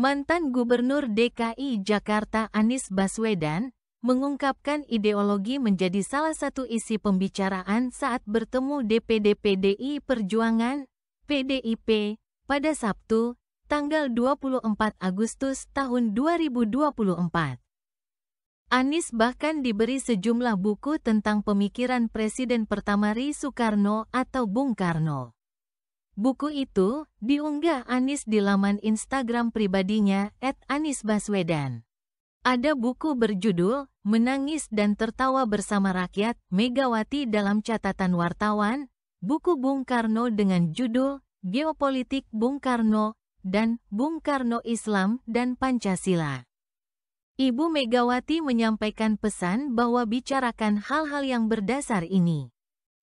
Mantan Gubernur DKI Jakarta Anies Baswedan mengungkapkan ideologi menjadi salah satu isi pembicaraan saat bertemu DPD PDI Perjuangan (PDIP) pada Sabtu, tanggal 24 Agustus tahun 2024. Anies bahkan diberi sejumlah buku tentang pemikiran Presiden pertama RI Soekarno atau Bung Karno. Buku itu diunggah Anies di laman Instagram pribadinya @AniesBaswedan. Ada buku berjudul Menangis dan Tertawa Bersama Rakyat Megawati dalam catatan wartawan, buku Bung Karno dengan judul Geopolitik Bung Karno, dan Bung Karno Islam dan Pancasila. Ibu Megawati menyampaikan pesan bahwa bicarakan hal-hal yang berdasar ini.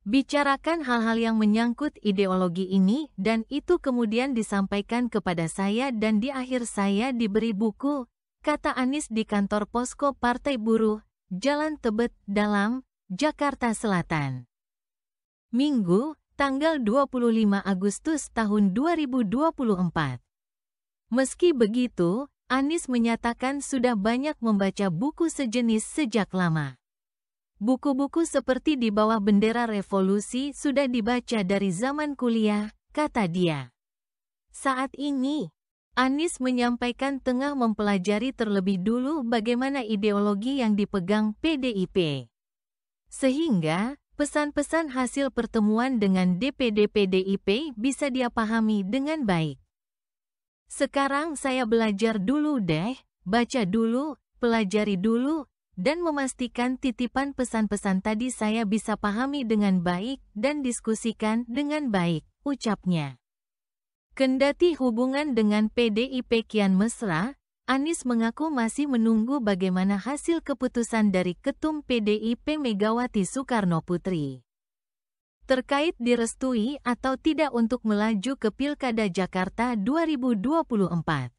Bicarakan hal-hal yang menyangkut ideologi ini dan itu kemudian disampaikan kepada saya dan di akhir saya diberi buku, kata Anies di kantor Posko Partai Buruh, Jalan Tebet Dalam, Jakarta Selatan. Minggu, tanggal 25 Agustus tahun 2024. Meski begitu, Anies menyatakan sudah banyak membaca buku sejenis sejak lama. Buku-buku seperti Di Bawah Bendera Revolusi sudah dibaca dari zaman kuliah, kata dia. Saat ini, Anies menyampaikan tengah mempelajari terlebih dulu bagaimana ideologi yang dipegang PDIP. Sehingga, pesan-pesan hasil pertemuan dengan DPD PDIP bisa dia pahami dengan baik. Sekarang saya belajar dulu deh, baca dulu, pelajari dulu, dan memastikan titipan pesan-pesan tadi saya bisa pahami dengan baik dan diskusikan dengan baik, ucapnya. Kendati hubungan dengan PDIP kian mesra, Anies mengaku masih menunggu bagaimana hasil keputusan dari Ketum PDIP Megawati Soekarnoputri terkait direstui atau tidak untuk melaju ke Pilkada Jakarta 2024.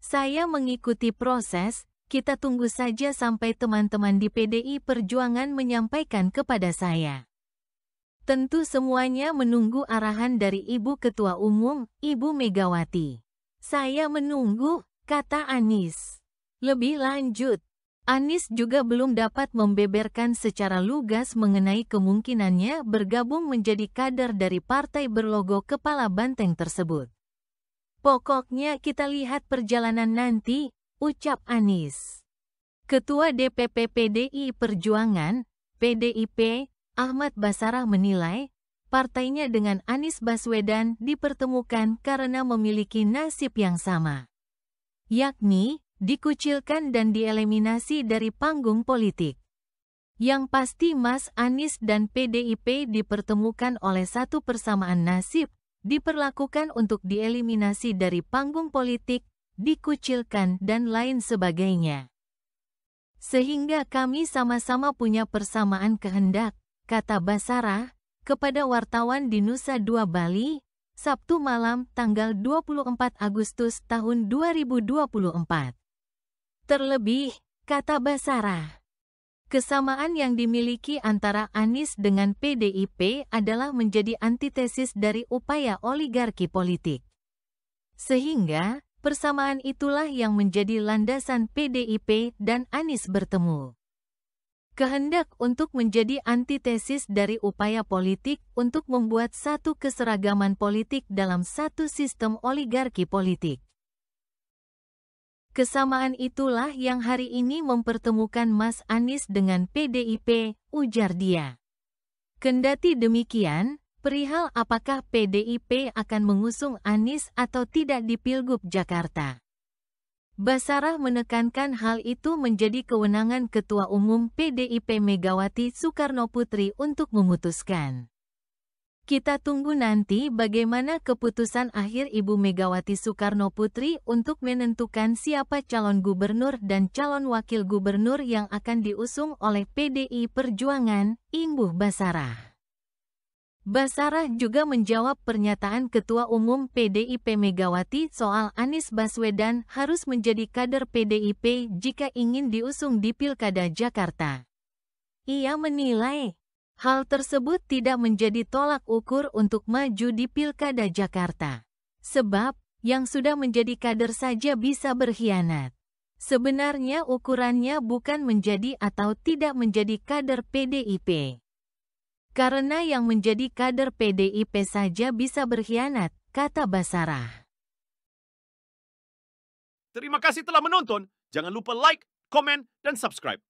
Saya mengikuti proses. Kita tunggu saja sampai teman-teman di PDI Perjuangan menyampaikan kepada saya. Tentu semuanya menunggu arahan dari Ibu Ketua Umum, Ibu Megawati. Saya menunggu, kata Anies. Lebih lanjut, Anies juga belum dapat membeberkan secara lugas mengenai kemungkinannya bergabung menjadi kader dari partai berlogo kepala banteng tersebut. Pokoknya kita lihat perjalanan nanti, ucap Anies. Ketua DPP PDI Perjuangan, PDIP, Ahmad Basarah menilai, partainya dengan Anies Baswedan dipertemukan karena memiliki nasib yang sama. Yakni, dikucilkan dan dieliminasi dari panggung politik. Yang pasti Mas Anies dan PDIP dipertemukan oleh satu persamaan nasib, diperlakukan untuk dieliminasi dari panggung politik, dikucilkan dan lain sebagainya. Sehingga kami sama-sama punya persamaan kehendak, kata Basarah, kepada wartawan di Nusa Dua Bali, Sabtu malam tanggal 24 Agustus tahun 2024. Terlebih, kata Basarah, kesamaan yang dimiliki antara Anies dengan PDIP adalah menjadi antitesis dari upaya oligarki politik. Sehingga, persamaan itulah yang menjadi landasan PDIP dan Anies bertemu. Kehendak untuk menjadi antitesis dari upaya politik untuk membuat satu keseragaman politik dalam satu sistem oligarki politik. Kesamaan itulah yang hari ini mempertemukan Mas Anies dengan PDIP, ujar dia. Kendati demikian, perihal apakah PDIP akan mengusung Anies atau tidak di Pilgub Jakarta, Basarah menekankan hal itu menjadi kewenangan Ketua Umum PDIP Megawati Soekarnoputri untuk memutuskan. Kita tunggu nanti bagaimana keputusan akhir Ibu Megawati Soekarnoputri untuk menentukan siapa calon gubernur dan calon wakil gubernur yang akan diusung oleh PDI Perjuangan, imbuh Basarah. Basarah juga menjawab pernyataan Ketua Umum PDIP Megawati soal Anies Baswedan harus menjadi kader PDIP jika ingin diusung di Pilkada Jakarta. Ia menilai, hal tersebut tidak menjadi tolak ukur untuk maju di Pilkada Jakarta. Sebab, Yang sudah menjadi kader saja bisa berkhianat. Sebenarnya ukurannya bukan menjadi atau tidak menjadi kader PDIP. Karena yang menjadi kader PDIP saja bisa berkhianat, kata Basarah. Terima kasih telah menonton. Jangan lupa like, komen, dan subscribe.